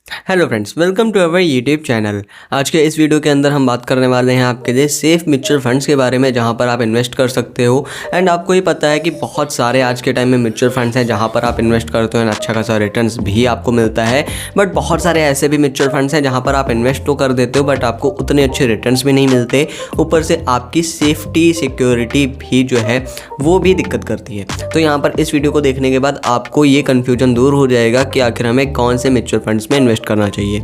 Hello friends, welcome to our YouTube channel. आज के इस वीडियो के अंदर हम बात करने वाले हैं आपके लिए सेफ म्यूचुअल फंड्स के बारे में, जहां पर आप इन्वेस्ट कर सकते हो। एंड आपको ही पता है कि बहुत सारे आज के टाइम में म्यूचुअल फंड्स हैं जहां पर आप इन्वेस्ट करते हो एंड अच्छा खासा रिटर्न्स भी आपको मिलता है। बट बहुत सारे ऐसे भी म्यूचुअल फंड्स हैं जहाँ पर आप इन्वेस्ट तो कर देते हो बट आपको उतने अच्छे रिटर्न्स भी नहीं मिलते, ऊपर से आपकी सेफ्टी सिक्योरिटी भी जो है वो भी दिक्कत करती है। तो यहाँ पर इस वीडियो को देखने के बाद आपको ये कन्फ्यूजन दूर हो जाएगा कि आखिर हमें कौन से म्यूचुअल फंड्स में इन्वेस्ट करना चाहिए।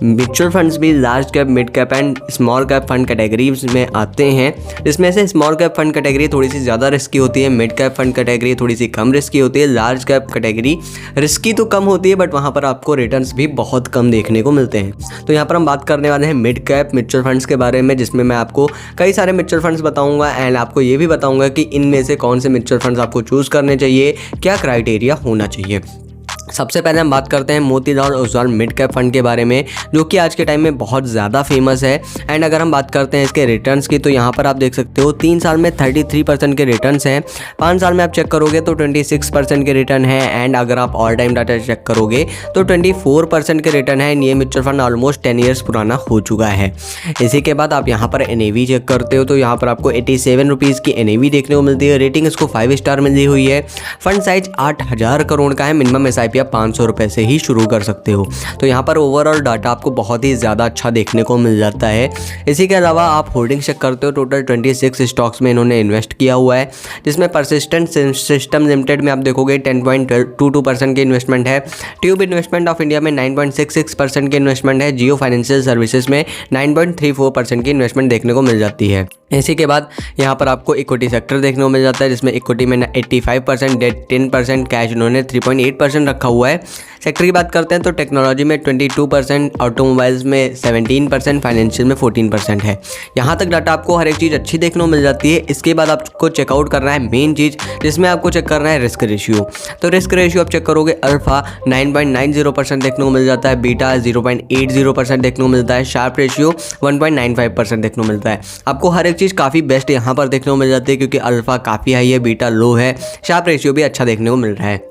म्यूचुअल फंड्स भी large cap, mid cap and small cap fund categories में आते हैं, जिसमें से स्मॉल कैप फंड कैटेगरी थोड़ी सी ज़्यादा रिस्की होती है, मिड कैप फंड कैटेगरी थोड़ी सी कम रिस्की होती है, लार्ज कैप कैटेगरी रिस्की तो कम होती है बट वहाँ पर आपको रिटर्न्स भी बहुत कम देखने को मिलते हैं। तो यहाँ पर हम बात करने वाले हैं मिड कैप म्यूचुअल फंड्स के बारे में, जिसमें मैं आपको कई सारे म्यूचुअल फंड्स बताऊँगा एंड आपको ये भी बताऊँगा कि इनमें से कौन से म्यूचुअल फंड्स आपको चूज़ करने चाहिए, क्या क्राइटेरिया होना चाहिए। सबसे पहले हम बात करते हैं Motilal Oswal mid cap fund के बारे में, जो कि आज के टाइम में बहुत ज़्यादा फेमस है। एंड अगर हम बात करते हैं इसके रिटर्न्स की, तो यहाँ पर आप देख सकते हो 3 साल में 33% के रिटर्न्स हैं, 5 साल में आप चेक करोगे तो 26% के रिटर्न है, एंड अगर आप ऑल टाइम डाटा चेक करोगे तो 24% के रिटर्न है। ये म्यूचुअल फंड ऑलमोस्ट 10 ईयर्स पुराना हो चुका है। इसी के बाद आप यहाँ पर NAV चेक करते हो तो यहाँ पर आपको 87 रुपीज़ की NAV देखने को मिलती है। रेटिंग इसको 5 स्टार मिली हुई है। फंड साइज 8000 करोड़ का है। मिनिमम SIP आप 500 रुपये से ही शुरू कर सकते हो। तो यहाँ पर ओवरऑल डाटा आपको बहुत ही ज़्यादा अच्छा देखने को मिल जाता है। इसी के अलावा आप होल्डिंग चेक करते हो, टोटल 26 स्टॉक्स में इन्होंने इन्वेस्ट किया हुआ है, जिसमें परसिस्टेंट सिस्टम लिमिटेड में आप देखोगे 10.22% की इन्वेस्टमेंट है। ट्यूब इन्वेस्टमेंट ऑफ इंडिया में 9.66% की इन्वेस्टमेंट है। जियो फाइनेंशियल सर्विसेज में 9.34% की इन्वेस्टमेंट देखने को मिल जाती है। इसी के बाद यहाँ पर आपको इक्विटी सेक्टर देखने को मिल जाता है, जिसमें इक्विटी में 85%, डेट 10%, कैश इन्होंने 3.8% रखा हुआ है। सेक्टर की बात करते हैं तो टेक्नोलॉजी में 22%, ऑटोमोबाइल्स में 17%, फाइनेंशियल में 14% है। यहाँ तक डाटा आपको हर एक चीज़ अच्छी देखने को मिल जाती है। इसके बाद आपको चेकआउट करना है मेन चीज़, जिसमें आपको चेक करना है रिस्क रेशियो। तो रिस्क रेशियो आप चेक करोगे, अल्फा 9.90% देखने को मिल जाता है, बीटा 0.80% देखने को मिलता है, शार्प रेशियो 1.95% देखने को मिलता है। आपको हर एक चीज़ काफ़ी बेस्ट यहाँ पर देखने को मिल जाती है, क्योंकि अल्फा काफ़ी हाई है, बीटा लो है, शार्प रेशियो भी अच्छा देखने को मिल रहा है।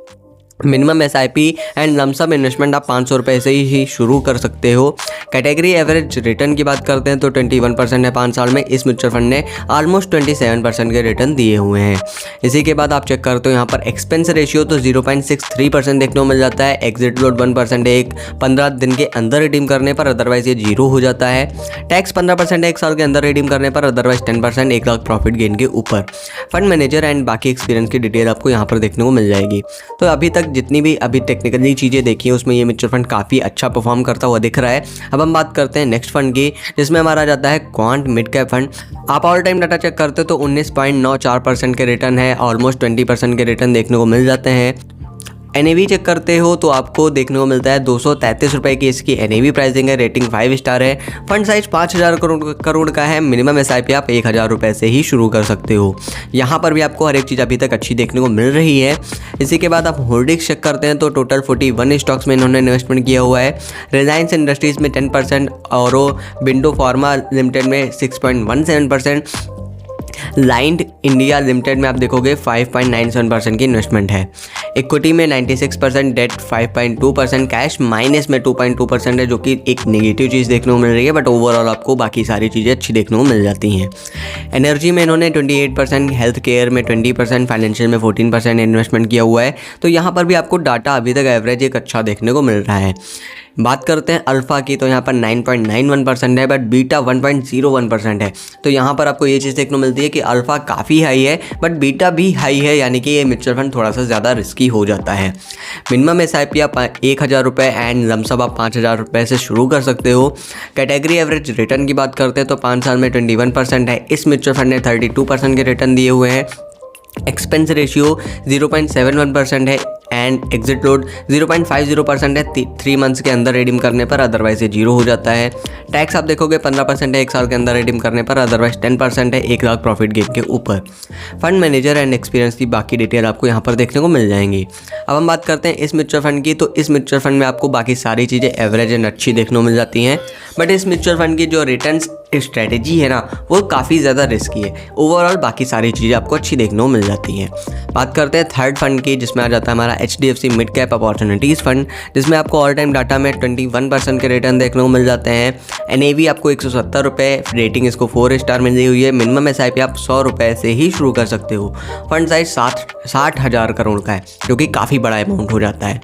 Minimum SIP and lump sum investment आप 500 रुपये से ही शुरू कर सकते हो। कैटेगरी एवरेज रिटर्न की बात करते हैं तो 21% है 5 साल में। इस म्यूचुअल फंड ने ऑलमोस्ट 27% के रिटर्न दिए हुए हैं। इसी के बाद आप चेक करते हो यहाँ पर एक्सपेंस रेशियो तो 0.63% देखने को मिल जाता है। एग्जिट लोड 1% है, 15 दिन के अंदर रिडीम करने पर, अदरवाइज ये 0 हो जाता है। टैक्स 15% है 1 साल के अंदर रिडीम करने पर, अदरवाइज 10%, 1 लाख प्रॉफिट गेन के ऊपर। फंड मैनेजर एंड बाकी एक्सपीरियंस की डिटेल आपको यहाँ पर देखने को मिल जाएगी। तो अभी तक जितनी भी टेक्निकली चीज़ें देखी है उसमें ये म्यूचुअल फंड काफ़ी अच्छा परफॉर्म करता हुआ दिख रहा है। अब हम बात करते हैं नेक्स्ट फंड की, जिसमें हमारा जाता है क्वांट मिड कैप फंड। आप ऑल टाइम डाटा चेक करते हो तो 19.94% के रिटर्न है, ऑलमोस्ट 20% के रिटर्न देखने को मिल जाते हैं। NAV चेक करते हो तो आपको देखने को मिलता है 233 रुपये की इसकी NAV प्राइसिंग है। रेटिंग 5 स्टार है। फंड साइज 5000 करोड़ का है। मिनिमम SIP आप 1000 रुपये से ही शुरू कर सकते हो। यहाँ पर भी आपको हर एक चीज़ अभी तक अच्छी देखने को मिल रही है। इसी के बाद आप होल्डिंग्स चेक करते हैं तो टोटल 41 स्टॉक्स में इन्होंने इन्वेस्टमेंट किया हुआ है। रिलायंस इंडस्ट्रीज़ में 10%, और बिंडो फार्मा लिमिटेड में 6.17%, लाइंड इंडिया लिमिटेड में आप देखोगे 5.97% की इन्वेस्टमेंट है। इक्विटी में 96%, डेट 5.2%, कैश माइनस में 2.2% है, जो कि एक नेगेटिव चीज़ देखने को मिल रही है, बट ओवरऑल आपको बाकी सारी चीज़ें अच्छी देखने को मिल जाती हैं। एनर्जी में इन्होंने 28%, हेल्थ केयर में 20%, फाइनेंशियल में 14% इन्वेस्टमेंट किया हुआ है। तो यहाँ पर भी आपको डाटा अभी तक एवरेज एक अच्छा देखने को मिल रहा है। बात करते हैं अल्फ़ा की, तो यहाँ पर 9.91% है, बट बीटा 1.01% है। तो यहाँ पर आपको ये चीज़ देखने को मिलती है कि अल्फ़ा काफ़ी हाई है बट बीटा भी हाई है, यानी कि ये म्यूचुअल फंड थोड़ा सा ज़्यादा रिस्की हो जाता है। मिनिमम SIP आप 1000 रुपये एंड लमसम आप 5000 रुपये से शुरू कर सकते हो। कैटेगरी एवरेज रिटर्न की बात करते हैं तो 5 साल में 21% है। इस म्यूचुअल फंड ने 32% के रिटर्न दिए हुए हैं। एक्सपेंस रेशियो 0.71% है एंड एग्जिट लोड 0.50% है 3 मंथ्स के अंदर रिडीम करने पर, अदरवाइज ये 0 हो जाता है। टैक्स आप देखोगे 15% है 1 साल के अंदर रिडीम करने पर, अदरवाइज 10% है 1 लाख प्रॉफिट गेन के ऊपर। फंड मैनेजर एंड एक्सपीरियंस की बाकी डिटेल आपको यहाँ पर देखने को मिल जाएंगी। अब हम बात करते हैं इस म्यूचुअल फंड की, तो इस म्यूचुअल फंड में आपको बाकी सारी चीज़ें एवरेज एंड अच्छी देखने को मिल जाती हैं, बट इस म्यूचुअल फंड की जो रिटर्न्स स्ट्रेटेजी है ना वो काफ़ी ज़्यादा रिस्की है। ओवरऑल बाकी सारी चीज़ें आपको अच्छी देखने को मिल जाती हैं। बात करते हैं थर्ड फंड की, जिसमें आ जाता है हमारा HDFC mid cap opportunities fund, जिसमें आपको ऑल टाइम डाटा में 21% के रिटर्न देखने को मिल जाते हैं। NAV आपको 170 रुपये, रेटिंग इसको 4 स्टार मिल हुई है। मिनिमम SIP आप 100 रुपये से ही शुरू कर सकते हो। फंड साइज 60,000 करोड़ का है, जो कि काफ़ी बड़ा अमाउंट हो जाता है।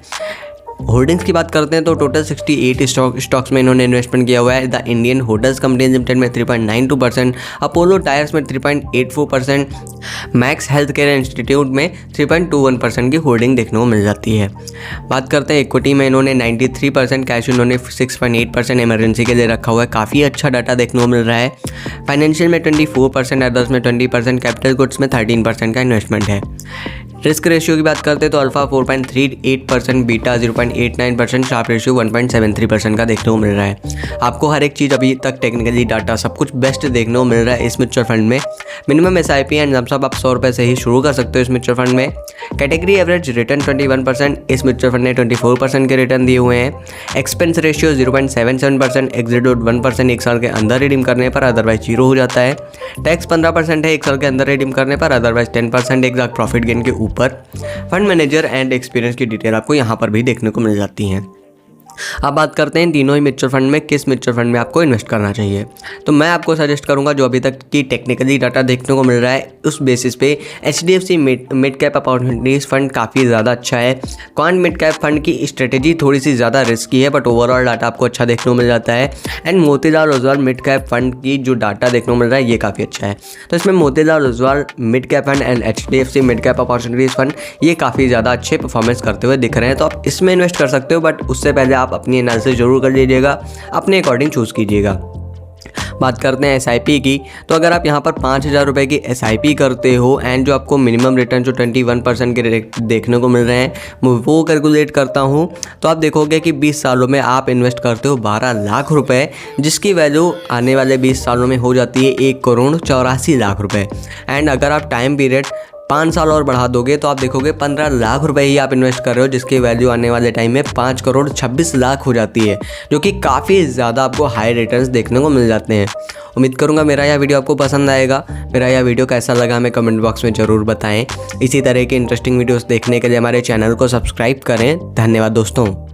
होल्डिंग्स की बात करते हैं तो टोटल 68 स्टॉक्स में इन्होंने इन्वेस्टमेंट किया हुआ है। The Indian hotels company limited में 3.92%, अपोलो टायर्स में 3.84%, मैक्स हेल्थ केयर इंस्टीट्यूट में 3.21% की होल्डिंग देखने को मिल जाती है। बात करते हैं इक्विटी में इन्होंने 93%, कैश इन्होंने 6.8% इमरजेंसी के लिए रखा हुआ है। काफ़ी अच्छा डाटा देखने को मिल रहा है। फाइनेंशियल में 24%, अदर्स में 20%, कैपिटल गुड्स में 13% का इन्वेस्टमेंट है। रिस्क रेशियो की बात करते हैं तो अल्फा 4.38%, बीटा 0.89%, शार्प रेशियो 1.73% का देखने को मिल रहा है। आपको हर एक चीज़ अभी तक टेक्निकली डाटा सब कुछ बेस्ट देखने को मिल रहा है इस म्यूचुअल फंड में। मिनिमम SIP एंड सब आप 100 रुपये से ही शुरू कर सकते हो इस म्यूचुअल फंड में। कैटेगरी एवरेज रिटर्न 21%, इस म्यूचुअल फंड ने 24% के रिटर्न दिए हुए हैं। एक्सपेंस रेशियो 0.77%, एग्जिट 1% एक साल के अंदर रिडीम करने पर, अदरवाइज 0 हो जाता है। टैक्स 15% है एक साल के अंदर रिडीम करने पर, अदरवाइज 10% एक लाख प्रॉफिट गेन के ऊपर। फंड मैनेजर एंड एक्सपीरियंस की डिटेल आपको यहाँ पर भी देखने को मिल जाती हैं। अब बात करते हैं तीनों ही म्यूचुअल फंड में किस म्यूचुअल फंड में आपको इन्वेस्ट करना चाहिए। तो मैं आपको सजेस्ट करूंगा जो अभी तक की टेक्निकली डाटा देखने को मिल रहा है उस बेसिस पे HDFC mid cap opportunities fund काफ़ी ज़्यादा अच्छा है। क्वांट मिड कैप फंड की स्ट्रेटेजी थोड़ी सी ज़्यादा रिस्की है, बट ओवरऑल डाटा आपको अच्छा देखने को मिल जाता है। And Motilal Oswal mid cap fund की जो डाटा देखने को मिल रहा है ये काफ़ी अच्छा है। तो इसमें Motilal Oswal mid cap fund and HDFC mid cap opportunities fund ये काफ़ी ज़्यादा अच्छे परफॉर्मेंस करते हुए दिख रहे हैं, तो आप इसमें इन्वेस्ट कर सकते हो। बट उससे पहले आप अपनी एनालिसिस जरूर कर लीजिएगा, अपने अकॉर्डिंग चूज़ कीजिएगा। बात करते हैं SIP की, तो अगर आप यहाँ पर 5,000 रुपये की SIP करते हो एंड जो आपको मिनिमम रिटर्न जो 21% के देखने को मिल रहे हैं वो कैलकुलेट करता हूँ, तो आप देखोगे कि 20 सालों में आप इन्वेस्ट करते हो 12 लाख रुपए, जिसकी वैल्यू आने वाले 20 सालों में हो जाती है 1,84,00,000 रुपये। एंड अगर आप टाइम पीरियड 5 साल और बढ़ा दोगे तो आप देखोगे 15 लाख रुपए ही आप इन्वेस्ट कर रहे हो, जिसकी वैल्यू आने वाले टाइम में 5,26,00,000 हो जाती है, जो कि काफ़ी ज़्यादा आपको हाई रिटर्न्स देखने को मिल जाते हैं। उम्मीद करूंगा मेरा यह वीडियो आपको पसंद आएगा। मेरा यह वीडियो कैसा लगा हमें कमेंट बॉक्स में ज़रूर बताएं। इसी तरह के इंटरेस्टिंग वीडियोस देखने के लिए हमारे चैनल को सब्सक्राइब करें। धन्यवाद दोस्तों।